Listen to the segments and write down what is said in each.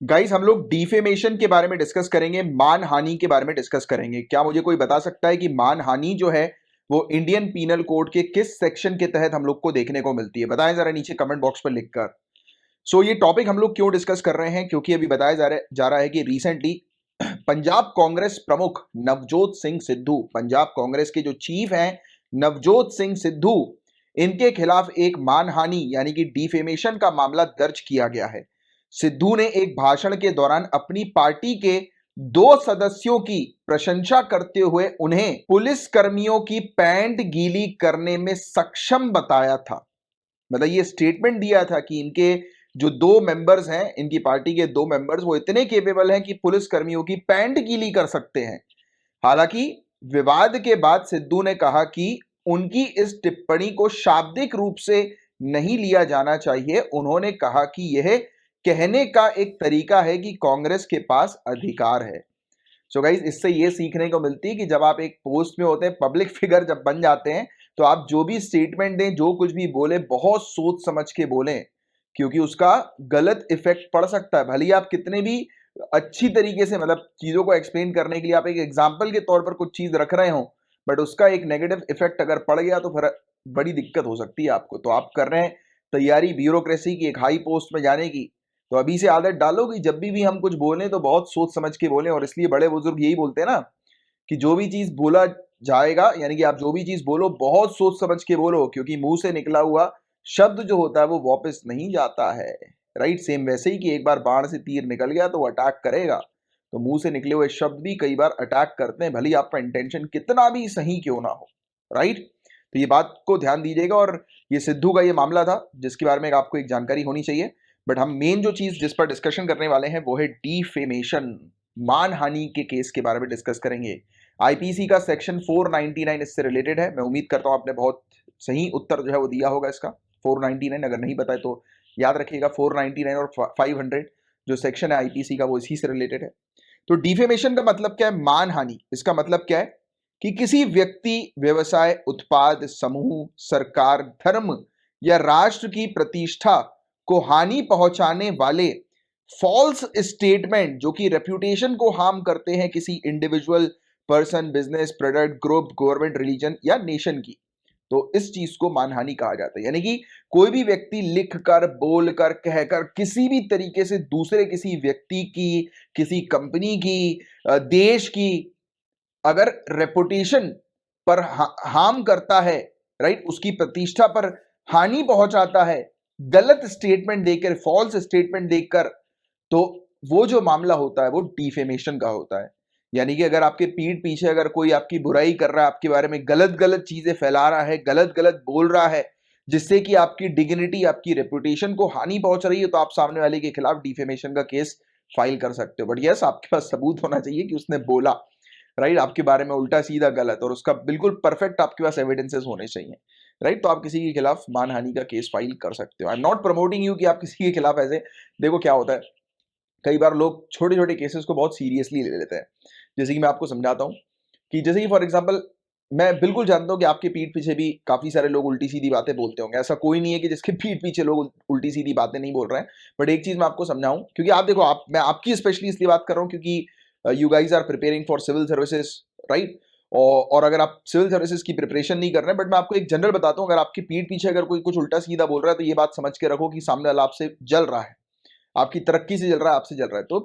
Guys हम लोग defamation के बारे में डिस्कस करेंगे, मानहानि के बारे में डिस्कस करेंगे। क्या मुझे कोई बता सकता है कि मानहानि जो है वो इंडियन पीनल कोड के किस सेक्शन के तहत हम लोग को देखने को मिलती है? बताएं जरा नीचे कमेंट बॉक्स पर लिखकर। ये टॉपिक हम लोग क्यों डिस्कस कर रहे हैं? क्योंकि अभी बताया जा रहा है कि रिसेंटली पंजाब कांग्रेस प्रमुख नवजोत सिंह सिद्धू, पंजाब कांग्रेस के जो चीफ हैं नवजोत सिंह सिद्धू, इनके खिलाफ एक मानहानि यानी कि डिफेमेशन का मामला दर्ज किया गया है। सिद्धू ने एक भाषण के दौरान अपनी पार्टी के 2 सदस्यों की प्रशंसा करते हुए उन्हें पुलिस कर्मियों की पैंट गीली करने में सक्षम बताया था। मतलब ये स्टेटमेंट दिया था कि इनके जो 2 मेंबर्स हैं, इनकी पार्टी के 2 मेंबर्स, वो इतने केपेबल हैं कि पुलिस कर्मियों की पैंट गीली कर सकते हैं। हालांकि विवाद के बाद सिद्धू ने कहा कि उनकी इस टिप्पणी को शाब्दिक रूप से नहीं लिया जाना चाहिए। उन्होंने कहा कि यह कहने का एक तरीका है कि कांग्रेस के पास अधिकार है। गाइस, इससे ये सीखने को मिलती है कि जब आप एक पोस्ट में होते हैं, पब्लिक फिगर जब बन जाते हैं, तो आप जो भी स्टेटमेंट दें, जो कुछ भी बोले, बहुत सोच समझ के बोलें, क्योंकि उसका गलत इफेक्ट पड़ सकता है। भले ही आप कितने भी अच्छी तरीके से, मतलब चीजों को एक्सप्लेन करने के लिए आप एक एग्जाम्पल के तौर पर कुछ चीज रख रहे हो, बट उसका एक नेगेटिव इफेक्ट अगर पड़ गया तो फिर बड़ी दिक्कत हो सकती है आपको। तो आप कर रहे हैं तैयारी ब्यूरोक्रेसी की, एक हाई पोस्ट में जाने की, तो अभी से आदत डालो कि जब भी हम कुछ बोलें तो बहुत सोच समझ के बोलें। और इसलिए बड़े बुजुर्ग यही बोलते हैं ना कि जो भी चीज बोला जाएगा, यानी कि आप जो भी चीज बोलो बहुत सोच समझ के बोलो, क्योंकि मुंह से निकला हुआ शब्द जो होता है वो वापस नहीं जाता है। राइट, सेम वैसे ही कि एक बार बाण से तीर निकल गया तो वो अटैक करेगा, तो मुंह से निकले हुए शब्द भी कई बार अटैक करते हैं, भले ही आपका इंटेंशन कितना भी सही क्यों ना हो। राइट, तो ये बात को ध्यान दीजिएगा। और ये सिद्धू का ये मामला था जिसके बारे में आपको एक जानकारी होनी चाहिए। बट हम मेन जो चीज जिस पर डिस्कशन करने वाले हैं वो है डिफेमेशन, मानहानि के केस के बारे में डिस्कस करेंगे। आईपीसी का सेक्शन 499 इससे रिलेटेड है। मैं उम्मीद करता हूं आपने बहुत सही उत्तर जो है वो दिया होगा इसका। 499 अगर नहीं बताए तो याद रखिएगा, 499 और 500 जो सेक्शन है आईपीसी का वो इसी से रिलेटेड है। तो डिफेमेशन का मतलब क्या है? मानहानि। इसका मतलब क्या है कि किसी व्यक्ति, व्यवसाय, उत्पाद, समूह, सरकार, धर्म या राष्ट्र की प्रतिष्ठा को हानि पहुंचाने वाले फॉल्स स्टेटमेंट जो कि रेप्यूटेशन को हार्म करते हैं किसी individual, person, business, product, group, government, religion या नेशन की, तो इस चीज को मानहानि कहा जाता है। यानी कि कोई भी व्यक्ति लिख कर, बोल कर, कहकर किसी भी तरीके से दूसरे किसी व्यक्ति की, किसी कंपनी की, देश की अगर रेपुटेशन पर हार्म करता है, राइट, उसकी प्रतिष्ठा पर हानि पहुंचाता है गलत स्टेटमेंट देकर, फॉल्स स्टेटमेंट देकर, तो वो जो मामला होता है वो डिफेमेशन का होता है। यानी कि अगर आपके पीठ पीछे अगर कोई आपकी बुराई कर रहा है, आपके बारे में गलत गलत चीजें फैला रहा है, गलत गलत बोल रहा है, जिससे कि आपकी डिग्निटी, आपकी रेपुटेशन को हानि पहुंच रही है, तो आप सामने वाले के खिलाफ डिफेमेशन का केस फाइल कर सकते हो। बट यस, आपके पास सबूत होना चाहिए कि उसने बोला, राइट, आपके बारे में उल्टा सीधा गलत, और उसका बिल्कुल परफेक्ट आपके पास एविडेंसेस होने चाहिए। राइट, तो आप किसी के खिलाफ मानहानि का केस फाइल कर सकते हो। I am not promoting you कि आप किसी के खिलाफ ऐसे, देखो क्या होता है, कई बार लोग छोटे छोटे केसेस को बहुत सीरियसली ले लेते हैं। जैसे कि मैं आपको समझाता हूँ कि जैसे कि फॉर एग्जांपल, मैं बिल्कुल जानता हूँ कि आपके पीठ पीछे भी काफी सारे लोग उल्टी सीधी बातें बोलते होंगे। ऐसा कोई नहीं है कि जिसके पीठ पीछे लोग उल्टी सीधी बातें नहीं बोल रहे हैं। बट एक चीज मैं आपको समझाऊं, क्योंकि आप देखो, मैं आपकी स्पेशली इसलिए बात कर रहा हूँ क्योंकि you guys are preparing for civil services, right. और अगर आप सिविल सर्विसेज की प्रिपरेशन नहीं कर रहे हैं, बट मैं आपको एक जनरल बताता हूँ, अगर आपके पीठ पीछे अगर कोई कुछ उल्टा सीधा बोल रहा है, तो ये बात समझ के रखो कि सामने वाला आपसे जल रहा है, आपकी तरक्की से जल रहा है, आपसे जल रहा है। तो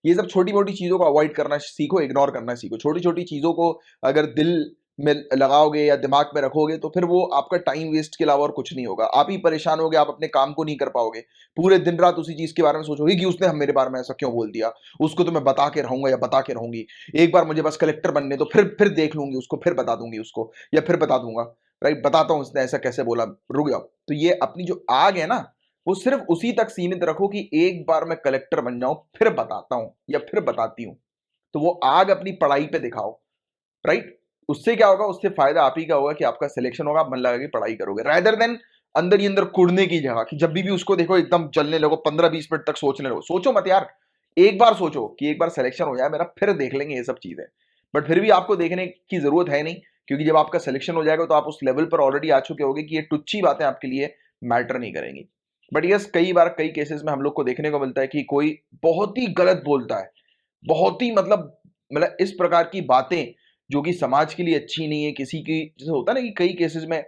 ये सब छोटी मोटी चीजों को अवॉइड करना सीखो, इग्नोर करना सीखो। छोटी छोटी चीजों को अगर दिल में लगाओगे या दिमाग में रखोगे तो फिर वो आपका टाइम वेस्ट के अलावा और कुछ नहीं होगा। आप ही परेशान होगे, आप अपने काम को नहीं कर पाओगे, पूरे दिन रात उसी चीज के बारे में सोचोगे कि उसने मेरे बारे में ऐसा क्यों बोल दिया, उसको तो मैं बता के रहूंगा या बता के रहूंगी, एक बार मुझे बस कलेक्टर बनने तो फिर देख लूंगी उसको, फिर बता दूंगी उसको, या फिर बता दूंगा, राइट, बताता हूं उसने ऐसा कैसे बोला, रुक जाओ। तो ये अपनी जो आग है ना, वो सिर्फ उसी तक सीमित रखो कि एक बार मैं कलेक्टर बन जाऊं फिर बताता हूं या फिर बताती हूं। तो वो आग अपनी पढ़ाई पे दिखाओ, राइट। उससे क्या होगा, उससे फायदा आप ही का होगा कि आपका सिलेक्शन होगा, आप मन लगा के पढ़ाई करोगे, रादर देन अंदर ही अंदर कुड़ने की जगह कि जब भी उसको देखो एकदम जलने लगो, 15-20 मिनट तक सोचने लगो। सोचो मत यार, एक बार सोचो कि एक बार सिलेक्शन हो जाए मेरा, फिर देख लेंगे ये सब चीजें। बट फिर भी आपको देखने की जरूरत है नहीं, क्योंकि जब आपका सिलेक्शन हो जाएगा तो आप उस लेवल पर ऑलरेडी आ चुके होगे कि ये टुच्ची बातें आपके लिए मैटर नहीं करेंगी। बट यस कई बार कई केसेस में हम लोग को देखने को मिलता है कि कोई बहुत ही गलत बोलता है, बहुत ही मतलब इस प्रकार की बातें जो कि समाज के लिए अच्छी नहीं है, किसी की जैसे होता है ना कि कई केसेस में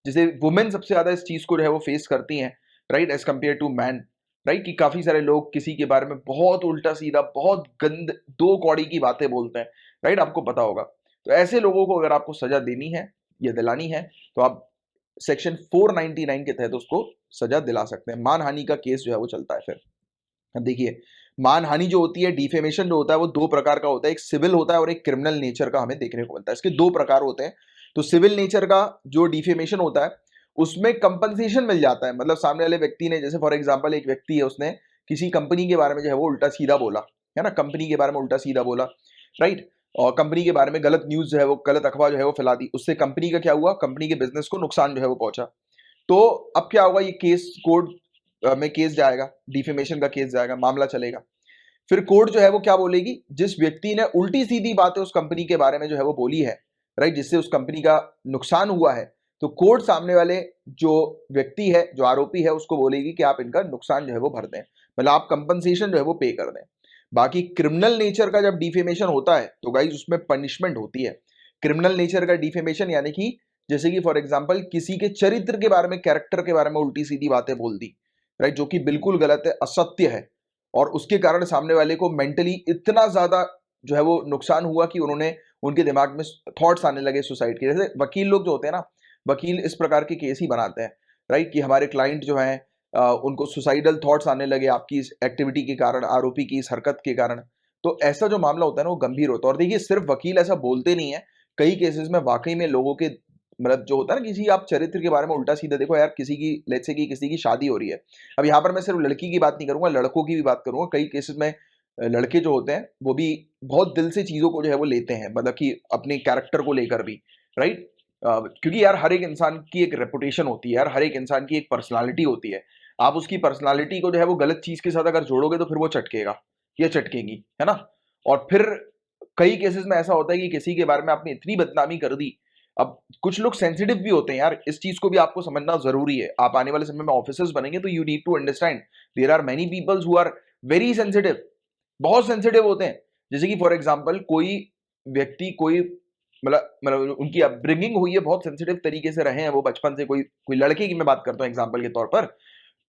जैसे वुमेन सबसे ज्यादा इस चीज को जो है वो फेस करती हैं, right, as compare to man, right, कि काफी सारे लोग किसी के बारे में बहुत उल्टा सीधा बहुत गंद दो कौड़ी की बातें बोलते हैं, राइट, आपको पता होगा। तो ऐसे लोगों को अगर आपको सजा देनी है या दिलानी है तो आप सेक्शन 499 के तहत उसको सजा दिला सकते हैं। मानहानि का केस जो है वो चलता है फिर। अब देखिए, मानहानि जो होती है, डिफेमेशन जो होता है वो दो प्रकार का होता है, एक सिविल होता है और एक क्रिमिनल नेचर का हमें देखने को मिलता है। इसके दो प्रकार होते हैं। तो सिविल नेचर का जो डिफेमेशन होता है उसमें कंपनसेशन मिल जाता है, मतलब सामने वाले व्यक्ति ने, जैसे फॉर एग्जांपल एक व्यक्ति है उसने किसी कंपनी के बारे में जो है वो उल्टा सीधा बोला, है ना, कंपनी के बारे में उल्टा सीधा बोला, राइट, और कंपनी के बारे में गलत न्यूज जो है वो, गलत अफवाह जो है वो फैला दी, उससे कंपनी का क्या हुआ, कंपनी के बिजनेस को नुकसान जो है वो पहुंचा। तो अब क्या होगा, ये केस कोर्ट में केस जाएगा, डिफेमेशन का केस जाएगा, मामला चलेगा। फिर कोर्ट जो है वो क्या बोलेगी, जिस व्यक्ति ने उल्टी सीधी बातें उस कंपनी के बारे में जो है वो बोली है, राइट, जिससे उस कंपनी का नुकसान हुआ है, तो कोर्ट सामने वाले जो व्यक्ति है, जो आरोपी है, उसको बोलेगी कि आप इनका नुकसान जो है वो भर दें, मतलब आप कंपनसेशन जो है वो पे कर दें। बाकी क्रिमिनल नेचर का जब डिफेमेशन होता है तो गाइज उसमें पनिशमेंट होती है। क्रिमिनल नेचर का डिफेमेशन यानी कि जैसे कि फॉर एग्जांपल किसी के चरित्र के बारे में, कैरेक्टर के बारे में उल्टी सीधी बातें बोल दी, राइट, जो कि बिल्कुल गलत है, असत्य है, और उसके कारण सामने वाले को मेंटली इतना ज्यादा जो है वो नुकसान हुआ कि उन्होंने, उनके दिमाग में थॉट्स आने लगे सुसाइड के। जैसे वकील लोग जो होते हैं ना, वकील इस प्रकार के केस ही बनाते हैं, राइट, कि हमारे क्लाइंट जो है उनको सुसाइडल थॉट्स आने लगे आपकी इस एक्टिविटी के कारण, आरोपी की इस हरकत के कारण। तो ऐसा जो मामला होता है ना वो गंभीर होता है। और देखिए, सिर्फ वकील ऐसा बोलते नहीं है, कई केसेस में वाकई में लोगों के मतलब जो होता है ना, किसी आप चरित्र के बारे में उल्टा सीधा, देखो यार, किसी की लेट्स से कि किसी की शादी हो रही है, अब यहाँ पर मैं सिर्फ लड़की की बात नहीं करूंगा, लड़कों की भी बात करूंगा। कई केसेस में लड़के जो होते हैं वो भी बहुत दिल से चीजों को जो है वो लेते हैं, मतलब कि अपने कैरेक्टर को लेकर भी, राइट, क्योंकि यार हर एक इंसान की एक रेपुटेशन होती है, यार हर एक इंसान की एक पर्सनालिटी होती है। आप उसकी पर्सनालिटी को जो है वो गलत चीज के साथ अगर जोड़ोगे तो फिर वो चटकेगा या चटकेगी, है ना। और फिर कई केसेस में ऐसा होता है कि किसी के बारे में आपने इतनी बदनामी कर दी। अब कुछ लोग सेंसिटिव भी होते हैं यार, इस चीज को भी आपको समझना जरूरी है। आप आने वाले समय में ऑफिसर्स बनेंगे तो you need to understand there are many peoples who are very sensitive, बहुत सेंसिटिव होते हैं। जैसे कि फॉर एग्जांपल कोई व्यक्ति, कोई मतलब उनकी अपब्रिंगिंग हुई है, बहुत सेंसिटिव तरीके से रहे हैं वो बचपन से, कोई कोई लड़के की मैं बात करता हूँ एग्जांपल के तौर पर।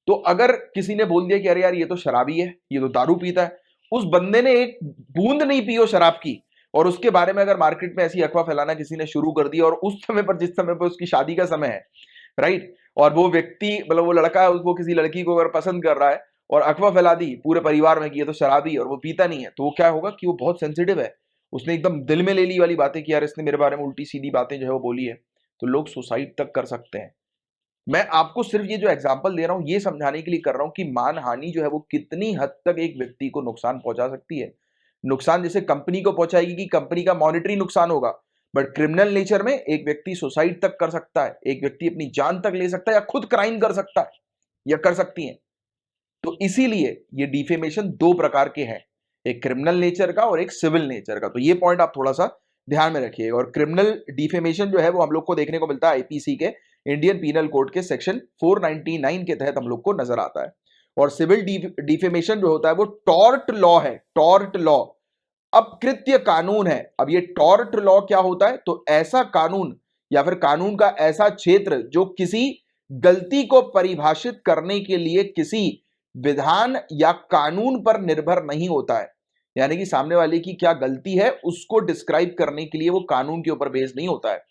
तो अगर किसी ने बोल दिया कि अरे यार ये तो शराबी है, ये तो दारू पीता है, उस बंदे ने एक बूंद नहीं पी हो शराब की, और उसके बारे में अगर मार्केट में ऐसी अफवाह फैलाना किसी ने शुरू कर दिया, और उस समय पर, जिस समय पर उसकी शादी का समय है, राइट, और वो व्यक्ति मतलब वो लड़का है, वो किसी लड़की को अगर पसंद कर रहा है और अफवाह फैला दी पूरे परिवार में कि ये तो शराबी और वो पीता नहीं है, तो वो क्या होगा कि वो बहुत सेंसिटिव है, उसने एकदम दिल में ले ली वाली बातें कि यार इसने मेरे बारे में उल्टी सीधी बातें जो है वो बोली है, तो लोग सुसाइड तक कर सकते हैं। मैं आपको सिर्फ ये जो एग्जांपल दे रहा हूं ये समझाने के लिए कर रहा हूं कि मानहानि जो है वो कितनी हद तक एक व्यक्ति को नुकसान पहुंचा सकती है। नुकसान जैसे कंपनी को पहुंचाएगी कि कंपनी का मॉनिटरी नुकसान होगा, बट क्रिमिनल नेचर में एक व्यक्ति सुसाइड तक कर सकता है, एक व्यक्ति अपनी जान तक ले सकता है, या खुद क्राइम कर सकता है या कर सकती है। तो इसीलिए ये डिफेमेशन दो प्रकार के हैं, एक क्रिमिनल नेचर का और एक सिविल नेचर का। तो ये पॉइंट आप थोड़ा सा ध्यान में रखिएगा। और क्रिमिनल डिफेमेशन जो है वो हम लोग को देखने को मिलता है आईपीसी के, इंडियन पीनल कोड के सेक्शन 499 के तहत हम लोग को नजर आता है। और सिविल डिफेमेशन जो होता है वो टॉर्ट लॉ है, टॉर्ट लॉ, अपकृत्य कानून है। अब ये टॉर्ट लॉ क्या होता है, तो ऐसा कानून या फिर कानून का ऐसा क्षेत्र जो किसी गलती को परिभाषित करने के लिए किसी विधान या कानून पर निर्भर नहीं होता है, यानी कि सामने वाले की क्या गलती है उसको डिस्क्राइब करने के लिए वो कानून के ऊपर बेस्ड नहीं होता है।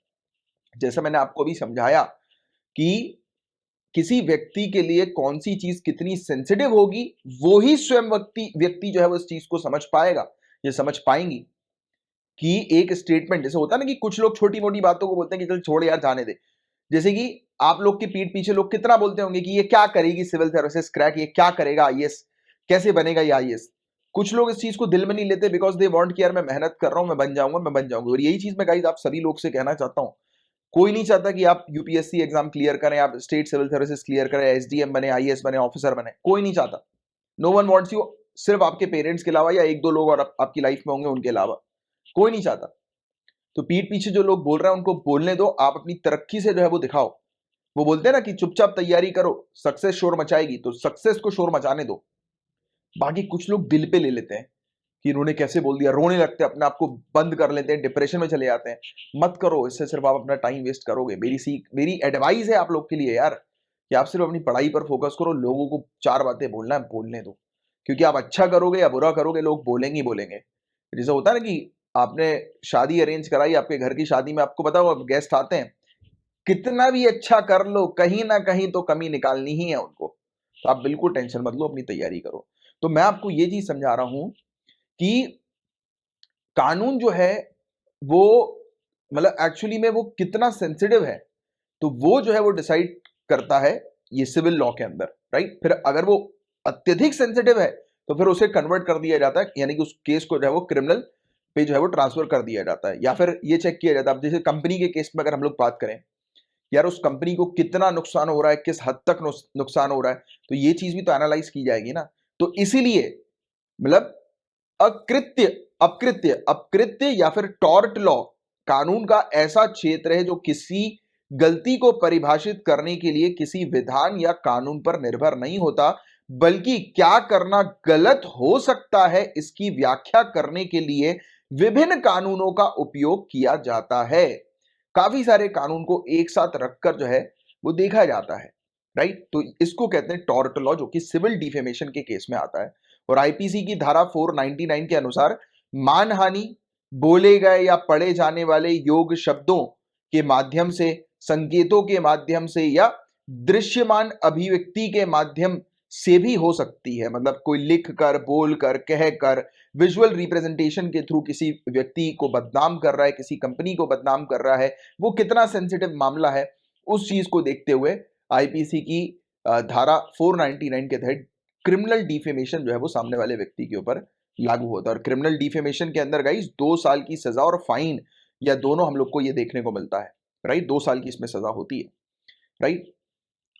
जैसे मैंने आपको भी समझाया कि किसी व्यक्ति के लिए कौन सी चीज कितनी सेंसिटिव होगी, वो ही स्वयं व्यक्ति व्यक्ति जो है वो इस चीज को समझ पाएगा, ये समझ पाएंगी कि एक स्टेटमेंट, जैसे होता है ना कि कुछ लोग छोटी मोटी बातों को बोलते हैं कि चल छोड़ यार जाने दे। जैसे कि आप लोग के पीठ पीछे लोग कितना बोलते होंगे कि ये क्या करेगी सिविल सर्विसेज क्रैक, ये क्या करेगा आईएएस, कैसे बनेगा ये आईएएस। कुछ लोग इस चीज को दिल में नहीं लेते बिकॉज दे वांट कि यार मैं मेहनत कर रहा हूं, मैं बन जाऊंगा, मैं बन जाऊंगा। और यही चीज मैं गाइस आप सभी लोग से कहना चाहता हूं, कोई नहीं चाहता कि आप यूपीएससी एग्जाम क्लियर करें, आप स्टेट सिविल सर्विसेज क्लियर करें, एसडीएम बने, आईएएस बने, ऑफिसर बने, कोई नहीं चाहता। नो वन वांट्स यू, सिर्फ आपके पेरेंट्स के अलावा या एक दो लोग और आपकी लाइफ में होंगे उनके अलावा, कोई नहीं चाहता। तो पीठ पीछे जो लोग बोल रहे हैं उनको बोलने दो, आप अपनी तरक्की से जो है वो दिखाओ वो बोलते हैं ना कि चुपचाप तैयारी करो, सक्सेस शोर मचाएगी, तो सक्सेस को शोर मचाने दो। बाकी कुछ लोग दिल पे ले लेते हैं कि इन्होंने कैसे बोल दिया, रोने लगते हैं, अपने आप को बंद कर लेते हैं, डिप्रेशन में चले जाते हैं। मत करो, इससे सिर्फ आप अपना टाइम वेस्ट करोगे। मेरी एडवाइस है आप लोग के लिए यार, कि आप सिर्फ अपनी पढ़ाई पर फोकस करो। लोगों को चार बातें बोलना है, बोलने दो, क्योंकि आप अच्छा करोगे या बुरा करोगे, लोग बोलेंगे ही बोलेंगे। जैसे होता है ना कि आपने शादी अरेंज कराई, आपके घर की शादी में आपको पता हो गेस्ट आते हैं, कितना भी अच्छा कर लो, कहीं ना कहीं तो कमी निकालनी ही है उनको। तो आप बिल्कुल टेंशन मत लो, अपनी तैयारी करो। तो मैं आपको ये चीज समझा रहा हूं कि कानून जो है वो, मतलब एक्चुअली में वो कितना सेंसिटिव है, तो वो जो है वो डिसाइड करता है ये सिविल लॉ के अंदर, राइट। फिर अगर वो अत्यधिक सेंसिटिव है तो फिर उसे कन्वर्ट कर दिया जाता है, यानी कि उस केस को जो है वो क्रिमिनल पे जो है वो ट्रांसफर कर दिया जाता है, या फिर ये चेक किया जाता है। अब जैसे कंपनी के केस में अगर हम लोग बात करें, यार उस कंपनी को कितना नुकसान हो रहा है, किस हद तक नुकसान हो रहा है, तो ये चीज भी तो एनालाइज की जाएगी ना। तो इसीलिए मतलब अकृत्य अकृत्य अपकृत्य या फिर टॉर्ट लॉ कानून का ऐसा क्षेत्र है जो किसी गलती को परिभाषित करने के लिए किसी विधान या कानून पर निर्भर नहीं होता, बल्कि क्या करना गलत हो सकता है इसकी व्याख्या करने के लिए विभिन्न कानूनों का उपयोग किया जाता है। काफी सारे कानून को एक साथ रखकर जो है वो देखा जाता है, राइट। तो इसको कहते हैं टॉर्ट लॉ, जो कि सिविल डिफेमेशन के केस में आता है। और आईपीसी की धारा 499 के अनुसार मानहानि बोले गए या पढ़े जाने वाले योग शब्दों के माध्यम से, संकेतों के माध्यम से या दृश्यमान अभिव्यक्ति के माध्यम से भी हो सकती है। मतलब कोई लिख कर, बोल कर, कह कर, विजुअल रिप्रेजेंटेशन के थ्रू किसी व्यक्ति को बदनाम कर रहा है, किसी कंपनी को बदनाम कर रहा है, वो कितना सेंसिटिव मामला है, उस चीज को देखते हुए आईपीसी की धारा 499 के तहत क्रिमिनल डिफेमेशन जो है वो सामने वाले व्यक्ति के ऊपर लागू होता है। और क्रिमिनल डिफेमेशन के अंदर गाइस 2 साल की सजा और फाइन, या दोनों हम लोग को ये देखने को मिलता है, राइट। 2 साल की इसमें सजा होती है, राइट।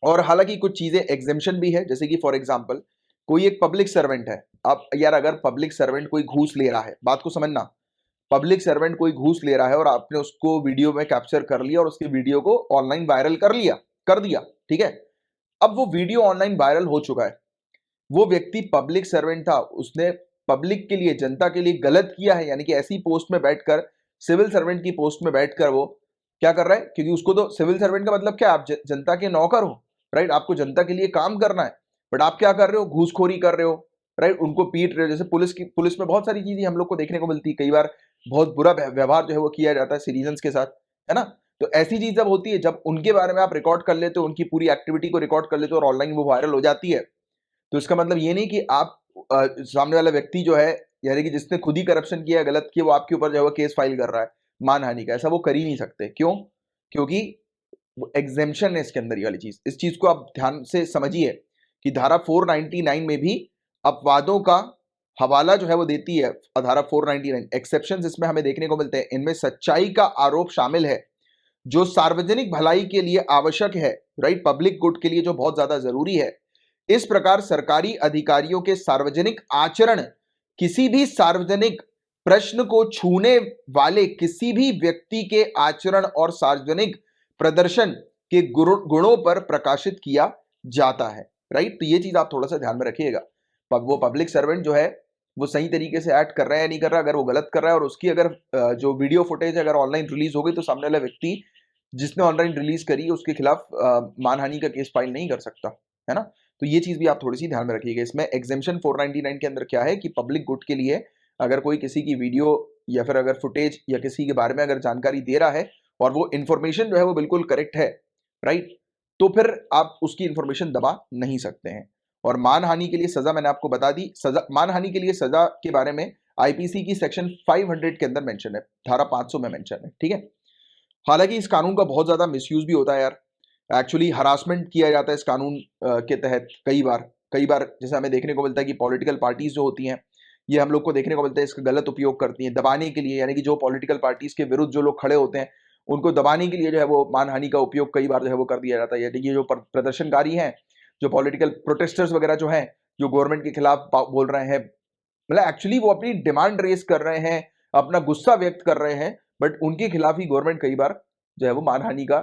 और हालांकि कुछ चीजें एग्जेम्पशन भी है, जैसे कि फॉर एग्जाम्पल कोई एक पब्लिक सर्वेंट है। अब यार अगर पब्लिक सर्वेंट कोई घूस ले रहा है, बात को समझना, पब्लिक सर्वेंट कोई घूस ले रहा है और आपने उसको वीडियो में कैप्चर कर लिया और उसकी वीडियो को ऑनलाइन वायरल कर दिया, ठीक है। अब वो वीडियो ऑनलाइन वायरल हो चुका है, वो व्यक्ति पब्लिक सर्वेंट था, उसने पब्लिक के लिए, जनता के लिए गलत किया है, यानी कि ऐसी पोस्ट में बैठकर, सिविल सर्वेंट की पोस्ट में बैठकर वो क्या कर रहा है, क्योंकि उसको तो सिविल सर्वेंट का मतलब क्या है, आप जनता के नौकर हो, राइट। आपको जनता के लिए काम करना है, बट आप क्या कर रहे हो, घूसखोरी कर रहे हो, राइट। उनको पीट रहे हो। जैसे पुलिस में बहुत सारी चीजें हम लोग को देखने को मिलती है, कई बार बहुत बुरा व्यवहार जो है वो किया जाता है सिटीजन के साथ, है ना। तो ऐसी चीज जब होती है, जब उनके बारे में आप रिकॉर्ड कर लेते हो, उनकी पूरी एक्टिविटी को रिकॉर्ड कर लेते हो और ऑनलाइन वो वायरल हो जाती है, तो इसका मतलब ये नहीं कि आप सामने वाला व्यक्ति जो है, यानी कि जिसने खुद ही करप्शन किया, गलत किया, वो आपके ऊपर जो है वो केस फाइल कर रहा है मानहानि का। ऐसा वो कर ही नहीं सकते। क्यों? क्योंकि एग्जेम्पशन है इसके अंदर, ये वाली चीज, इस चीज को आप ध्यान से समझिए कि धारा 499 में भी अपवादों का हवाला जो है वो देती है। धारा 499 एक्सेप्शंस इसमें हमें देखने को मिलते हैं, इनमें सच्चाई का आरोप शामिल है जो सार्वजनिक भलाई के लिए आवश्यक है, राइट, पब्लिक गुड के लिए जो बहुत ज्यादा जरूरी है। इस प्रकार सरकारी अधिकारियों के सार्वजनिक आचरण किसी भी सार्वजनिक प्रश्न को छूने वाले किसी भी व्यक्ति के आचरण और सार्वजनिक प्रदर्शन के गुणों पर प्रकाशित किया जाता है, राइट। तो ये चीज आप थोड़ा सा ध्यान में रखिएगा। वो पब्लिक सर्वेंट जो है वो सही तरीके से एक्ट कर रहा है या नहीं कर रहा है, अगर वो गलत कर रहा है और उसकी अगर जो वीडियो फुटेज अगर ऑनलाइन रिलीज हो गई, तो सामने वाला व्यक्ति जिसने ऑनलाइन रिलीज करी है उसके खिलाफ मानहानि का केस फाइल नहीं कर सकता, है ना। तो ये चीज भी आप थोड़ी सी ध्यान में रखिएगा। इसमें एग्जेम्पशन 499 के अंदर क्या है कि पब्लिक गुड के लिए अगर कोई किसी की वीडियो या फिर अगर फुटेज या किसी के बारे में अगर जानकारी दे रहा है और वो इंफॉर्मेशन जो है वो बिल्कुल करेक्ट है, राइट, तो फिर आप उसकी इंफॉर्मेशन दबा नहीं सकते हैं। और मानहानि के लिए सजा मैंने आपको बता दी। सजा, मानहानि के लिए सजा के बारे में आईपीसी की सेक्शन 500 के अंदर मेंशन है, धारा 500 में मेंशन है, ठीक है। हालांकि इस कानून का बहुत ज्यादा मिसयूज भी होता है यार। एक्चुअली हरासमेंट किया जाता है इस कानून के तहत कई बार जैसे हमें देखने को मिलता है कि पॉलिटिकल पार्टीज जो होती हैं, ये हम लोग को देखने को मिलता है इसका गलत उपयोग करती हैं दबाने के लिए, यानी कि जो पॉलिटिकल पार्टीज के विरुद्ध जो लोग खड़े होते हैं उनको दबाने के लिए जो है वो मानहानि का उपयोग कई बार जो है वो कर दिया जाता है। यानी कि जो प्रदर्शनकारी हैं, जो पॉलिटिकल प्रोटेस्टर्स वगैरह जो हैं, जो गवर्नमेंट के खिलाफ बोल रहे हैं, मतलब एक्चुअली वो अपनी डिमांड रेस कर रहे हैं, अपना गुस्सा व्यक्त कर रहे हैं, बट उनके खिलाफ ही गवर्नमेंट कई बार जो है वो मानहानि का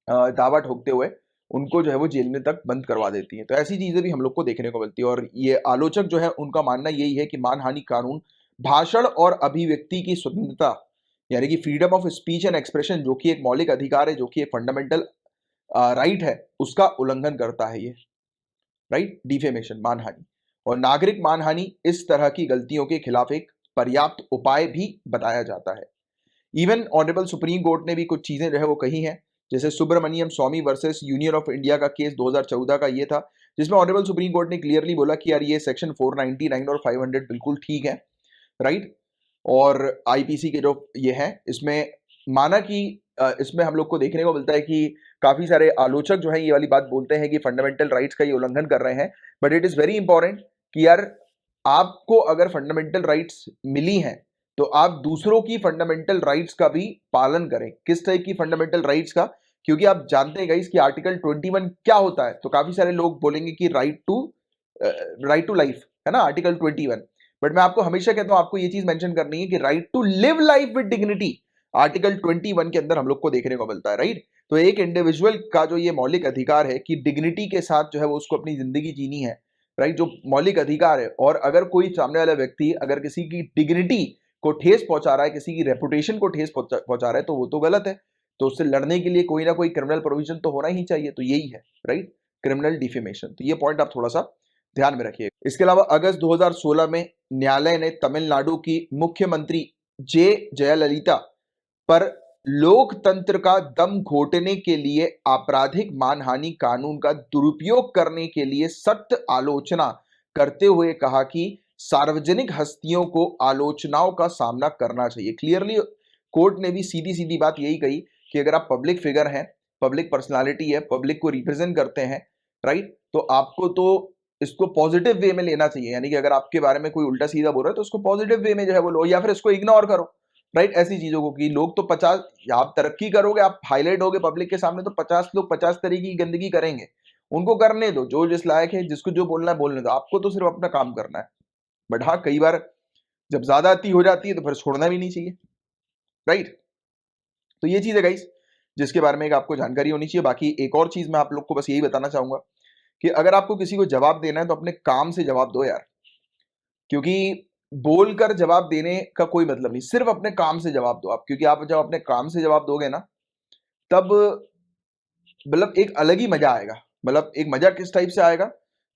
दावा ठोकते हुए उनको जो है वो जेल में तक बंद करवा देती है। तो ऐसी चीजें भी हम लोग को देखने को मिलती है। और ये आलोचक जो है उनका मानना यही है कि मानहानि कानून भाषण और अभिव्यक्ति की स्वतंत्रता यानी कि freedom of speech and expression, जो कि एक मौलिक अधिकार है, जो कि एक फंडामेंटल राइट है, उसका उल्लंघन करता है ये, राइट, डिफेमेशन, मानहानि। और नागरिक मानहानि इस तरह की गलतियों के खिलाफ एक पर्याप्त उपाय भी बताया जाता है। इवन ऑनरेबल सुप्रीम कोर्ट ने भी कुछ चीजें जो है वो कही हैं, जैसे सुब्रमण्यम स्वामी वर्सेस यूनियन ऑफ इंडिया का केस 2014 का ये था, जिसमें ऑनरेबल सुप्रीम कोर्ट ने क्लियरली बोला कि यार ये सेक्शन 499 और 500 बिल्कुल ठीक है, राइट। और आईपीसी के जो ये है इसमें माना कि इसमें हम लोग को देखने को मिलता है कि काफी सारे आलोचक जो है ये वाली बात बोलते हैं कि फंडामेंटल राइट्स का ये उल्लंघन कर रहे हैं। But it is very important कि यार आपको अगर फंडामेंटल राइट्स मिली हैं तो आप दूसरों की फंडामेंटल राइट्स का भी पालन करें। किस टाइप की फंडामेंटल राइट्स का? क्योंकि आप जानते हैं गाइस कि आर्टिकल 21 क्या होता है। तो काफी सारे लोग बोलेंगे कि राइट टू लाइफ है ना, आर्टिकल 21। बट मैं आपको हमेशा कहता हूं आपको ये चीज मेंशन करनी है कि right to live life with dignity article 21 के अंदर हम लोग को देखने को मिलता है, राइट। तो एक इंडिविजुअल का जो ये मौलिक अधिकार है कि डिग्निटी के साथ जो है वो उसको अपनी जिंदगी जीनी है, राइट, जो मौलिक अधिकार है। और अगर कोई सामने वाला व्यक्ति अगर किसी की डिग्निटी को ठेस पहुंचा रहा है, किसी की रेपुटेशन को ठेस पहुंचा रहा है, तो वो तो गलत है। तो उससे लड़ने के लिए कोई ना कोई क्रिमिनल प्रोविजन तो होना ही चाहिए। तो यही है, राइट, क्रिमिनल डिफेमेशन। तो ये पॉइंट आप थोड़ा सा ध्यान में रखिए। इसके अलावा अगस्त 2016 में न्यायालय ने तमिलनाडु की मुख्यमंत्री जे जयललिता पर लोकतंत्र का दम घोटने के लिए आपराधिक मानहानि कानून का दुरुपयोग करने के लिए सख्त आलोचना करते हुए कहा कि सार्वजनिक हस्तियों को आलोचनाओं का सामना करना चाहिए। क्लियरली कोर्ट ने भी सीधी सीधी बात यही कही कि अगर आप पब्लिक फिगर हैं, पब्लिक पर्सनालिटी है, पब्लिक को रिप्रेजेंट करते हैं, राइट, तो आपको तो इसको पॉजिटिव वे में लेना चाहिए। यानी कि अगर आपके बारे में कोई उल्टा सीधा बोल रहा है तो उसको पॉजिटिव वे में जो है वो लो, या फिर इसको इग्नोर करो, राइट। ऐसी चीजों को कि लोग तो 50, आप तरक्की करोगे, आप हाईलाइट होगे पब्लिक के सामने, तो 50 लोग 50 तरीके की गंदगी करेंगे। उनको करने दो, जो जिस लायक है, जिसको जो बोलना है बोलने दो, आपको तो सिर्फ अपना काम करना है। बट हाँ, कई बार जब ज्यादा अति हो जाती है तो फिर छोड़ना भी नहीं चाहिए, राइट। तो ये चीज है गाइस जिसके बारे में एक आपको जानकारी होनी चाहिए। बाकी एक और चीज मैं आप लोग को बस यही बताना चाहूंगा कि अगर आपको किसी को जवाब देना है तो अपने काम से जवाब दो यार। क्योंकि बोलकर जवाब देने का कोई मतलब नहीं, सिर्फ अपने काम से जवाब दो आप। क्योंकि आप जब अपने काम से जवाब दोगे ना, तब मतलब एक अलग ही मजा आएगा। मतलब एक मजा किस टाइप से आएगा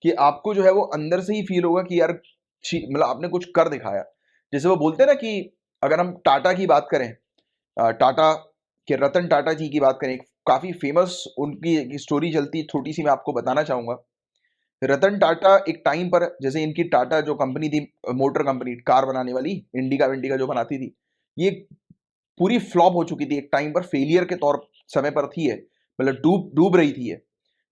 कि आपको जो है वो अंदर से ही फील होगा कि यार मतलब आपने कुछ कर दिखाया। जैसे वो बोलते हैं ना कि अगर हम टाटा की बात करें, टाटा के रतन टाटा जी की बात करें, काफी फेमस उनकी एक स्टोरी चलती है, छोटी सी मैं आपको बताना चाहूंगा। रतन टाटा एक टाइम पर, जैसे इनकी टाटा जो कंपनी थी, मोटर कंपनी, कार बनाने वाली, इंडिका विंडिका जो बनाती थी, ये पूरी फ्लॉप हो चुकी थी। एक टाइम पर फेलियर के तौर समय पर थी, है मतलब डूब डूब रही थी ये।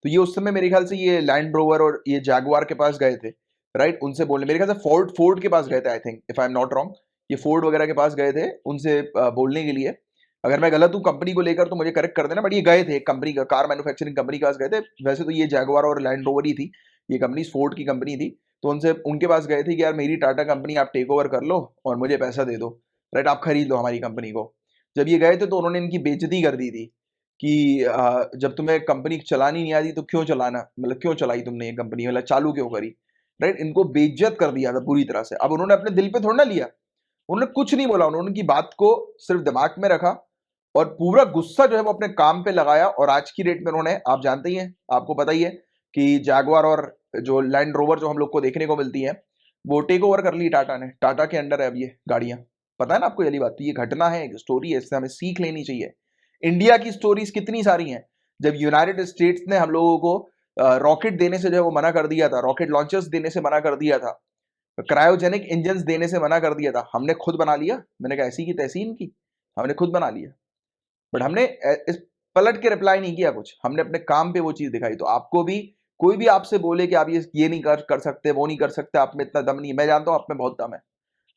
तो ये उस समय मेरे ख्याल से ये लैंड रोवर और ये जैगुआर के पास गए थे, राइट, उनसे बोलने। मेरे ख्याल से फोर्ड फोर्ड के पास गए थे, I think, if I am not wrong. ये फोर्ड वगैरह के पास गए थे उनसे बोलने के लिए। अगर मैं गलत हूँ कंपनी को लेकर तो मुझे करेक्ट कर देना। बट ये गए थे कंपनी का, कार मैन्युफैक्चरिंग कंपनी के पास गए थे। वैसे तो ये जैगुआर और लैंड रोवर ही थी, ये कंपनी फोर्ड की कंपनी थी। तो उनसे उनके पास गए थे कि यार मेरी टाटा कंपनी आप टेक ओवर कर लो और मुझे पैसा दे दो, राइट, आप खरीद लो हमारी कंपनी को। जब ये गए थे तो उन्होंने इनकी बेइज्जती कर दी थी कि जब तुम्हें कंपनी चलानी नहीं आती तो क्यों चलाना, मतलब क्यों चलाई तुमने ये कंपनी, मतलब चालू क्यों करी, राइट। इनको बेइज्जत कर दिया था पूरी तरह से। अब उन्होंने अपने दिल पे थोड़ा ना लिया, उन्होंने कुछ नहीं बोला, उन्होंने उनकी बात को सिर्फ दिमाग में रखा और पूरा गुस्सा जो है वो अपने काम पे लगाया। और आज की डेट में उन्होंने, आप जानते ही हैं, आपको पता ही है कि जैगुआर और जो लैंड रोवर जो हम लोग को देखने को मिलती है, वो टेक ओवर कर ली टाटा ने। टाटा के अंडर है अब ये गाड़ियां, पता है ना आपको ये बात। तो ये घटना है, एक स्टोरी है, इससे हमें सीख लेनी चाहिए। इंडिया की स्टोरीज कितनी सारी हैं। जब यूनाइटेड स्टेट्स ने हम लोगों को रॉकेट देने से जो है वो मना कर दिया था, रॉकेट लॉन्चर्स देने से मना कर दिया था, क्रायोजेनिक इंजन देने से मना कर दिया था, हमने खुद बना लिया। मैंने कहा ऐसी की तैसी इनकी, हमने खुद बना लिया। बट हमने इस पलट के रिप्लाई नहीं किया कुछ, हमने अपने काम पे वो चीज दिखाई। तो आपको भी कोई भी आपसे बोले कि आप ये नहीं कर सकते, वो नहीं कर सकते, आप में इतना दम नहीं है, मैं जानता हूं आप में बहुत दम है,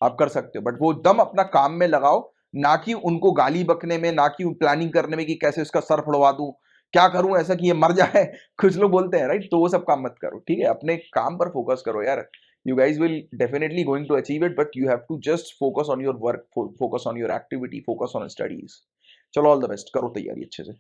आप कर सकते हो। बट वो दम अपना काम में लगाओ, ना कि उनको गाली बकने में, ना कि प्लानिंग करने में कि कैसे इसका सर फड़वा दूं, क्या करूं ऐसा कि ये मर जाए कुछ लोग बोलते हैं, राइट। तो वो सब काम मत करो, ठीक है। अपने काम पर फोकस करो यार। you guys will definitely going to achieve it, but you have to just focus on your work, focus on your activity, focus on studies. चलो, ऑल द बेस्ट, करो तैयारी अच्छे से।